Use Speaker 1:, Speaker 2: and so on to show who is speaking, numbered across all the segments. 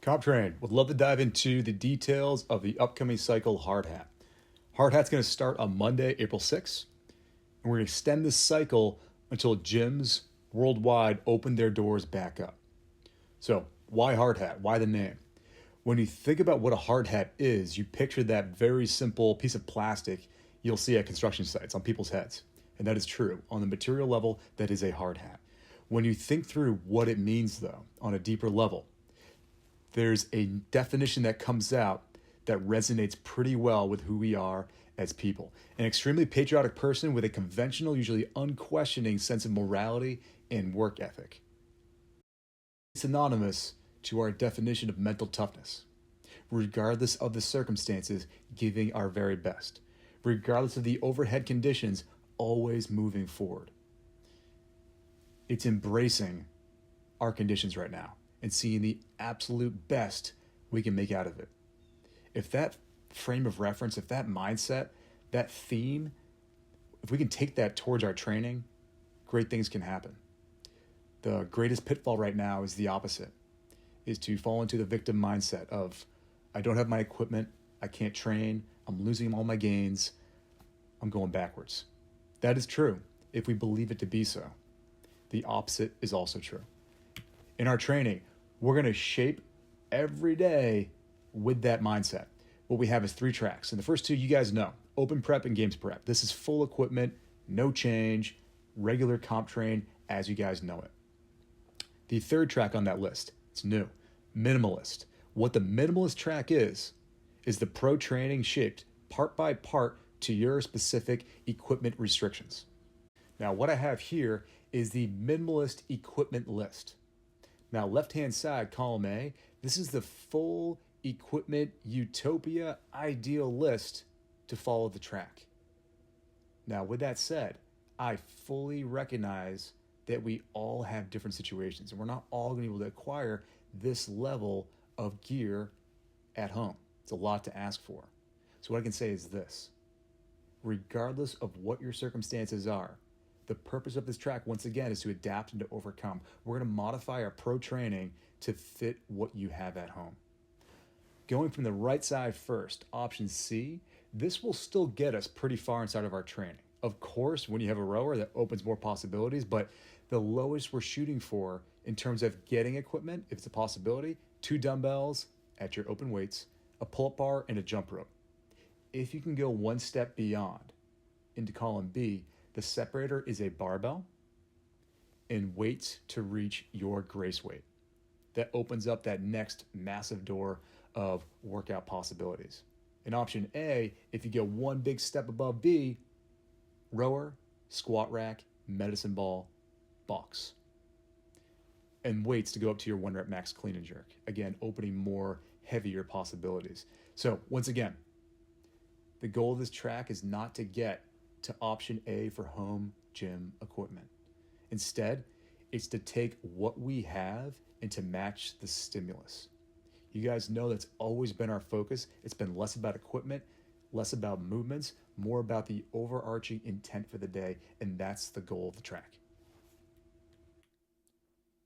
Speaker 1: CompTrain would love to dive into the details of the upcoming cycle Hard Hat. Hard Hat's going to start on Monday, April 6th, and we're going to extend this cycle until gyms worldwide open their doors back up. So, why Hard Hat? Why the name? When you think about what a hard hat is, you picture that very simple piece of plastic you'll see at construction sites on people's heads. And that is true. On the material level, that is a hard hat. When you think through what it means, though, on a deeper level, there's a definition that comes out that resonates pretty well with who we are as people. An extremely patriotic person with a conventional, usually unquestioning sense of morality and work ethic. It's synonymous to our definition of mental toughness. Regardless of the circumstances, giving our very best. Regardless of the overhead conditions, always moving forward. It's embracing our conditions right now and seeing the absolute best we can make out of it. If that frame of reference, if that mindset, that theme, if we can take that towards our training, great things can happen. The greatest pitfall right now is the opposite, is to fall into the victim mindset of, I don't have my equipment, I can't train, I'm losing all my gains, I'm going backwards. That is true if we believe it to be so. The opposite is also true. In our training, we're going to shape every day with that mindset. What we have is 3 tracks. And the first 2, you guys know, open prep and games prep. This is full equipment, no change, regular CompTrain as you guys know it. The 3rd track on that list, it's new, minimalist. What the minimalist track is the pro training shaped part by part to your specific equipment restrictions. Now, what I have here is the minimalist equipment list. Now, left-hand side, column A, this is the full equipment utopia ideal list to follow the track. Now, with that said, I fully recognize that we all have different situations and we're not all going to be able to acquire this level of gear at home. It's a lot to ask for. So what I can say is this: regardless of what your circumstances are, the purpose of this track, once again, is to adapt and to overcome. We're going to modify our pro training to fit what you have at home. Going from the right side first, option C, this will still get us pretty far inside of our training. Of course, when you have a rower, that opens more possibilities, but the lowest we're shooting for in terms of getting equipment, if it's a possibility, 2 dumbbells at your open weights, a pull-up bar, and a jump rope. If you can go one step beyond into column B, the separator is a barbell and weights to reach your grace weight. That opens up that next massive door of workout possibilities. In option A, if you go one big step above B, rower, squat rack, medicine ball, box. And weights to go up to your 1 rep max clean and jerk. Again, opening more heavier possibilities. So once again, the goal of this track is not to get to option A for home gym equipment. Instead, it's to take what we have and to match the stimulus. You guys know that's always been our focus. It's been less about equipment, less about movements, more about the overarching intent for the day, and that's the goal of the track.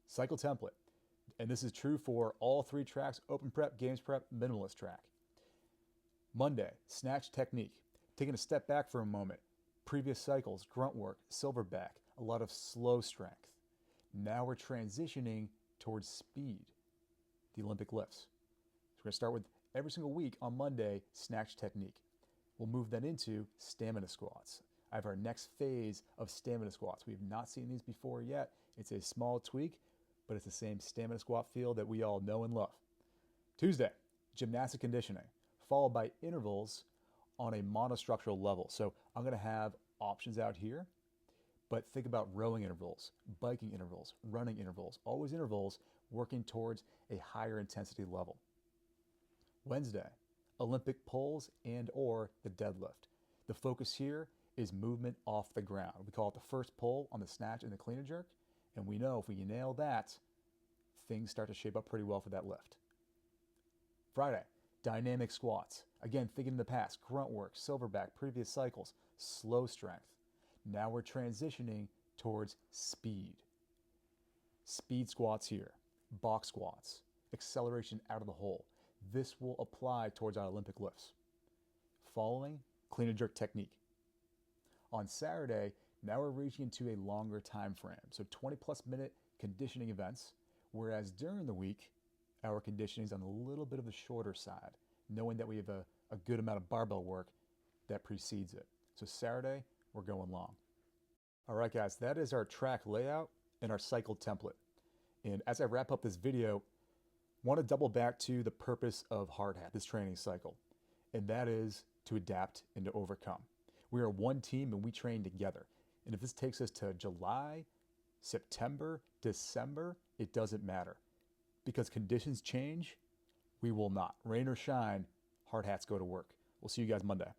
Speaker 1: Cycle template. And this is true for all 3 tracks: open prep, games prep, minimalist track. Monday, snatch technique. Taking a step back for a moment. Previous cycles, grunt work, silverback, a lot of slow strength. Now we're transitioning towards speed, the Olympic lifts. So we're going to start with every single week on Monday, snatch technique. We'll move that into stamina squats. I have our next phase of stamina squats. We have not seen these before yet. It's a small tweak, but it's the same stamina squat feel that we all know and love. Tuesday, gymnastic conditioning, followed by intervals on a monostructural level. So I'm going to have options out here, but think about rowing intervals, biking intervals, running intervals, always intervals working towards a higher intensity level. Wednesday, Olympic pulls and or the deadlift. The focus here is movement off the ground. We call it the first pull on the snatch and the clean and jerk. And we know if we nail that, things start to shape up pretty well for that lift. Friday, dynamic squats. Again, thinking in the past, grunt work, silverback, previous cycles, slow strength. Now we're transitioning towards speed. Speed squats here, box squats, acceleration out of the hole. This will apply towards our Olympic lifts. Following, clean and jerk technique. On Saturday, now we're reaching into a longer time frame, so 20 plus minute conditioning events, whereas during the week, our conditioning is on a little bit of the shorter side, knowing that we have a good amount of barbell work that precedes it. So Saturday, we're going long. All right, guys, that is our track layout and our cycle template. And as I wrap up this video, I want to double back to the purpose of hard hat, this training cycle, and that is to adapt and to overcome. We are one team and we train together. And if this takes us to July, September, December, it doesn't matter. Because conditions change, we will not. Rain or shine, hard hats go to work. We'll see you guys Monday.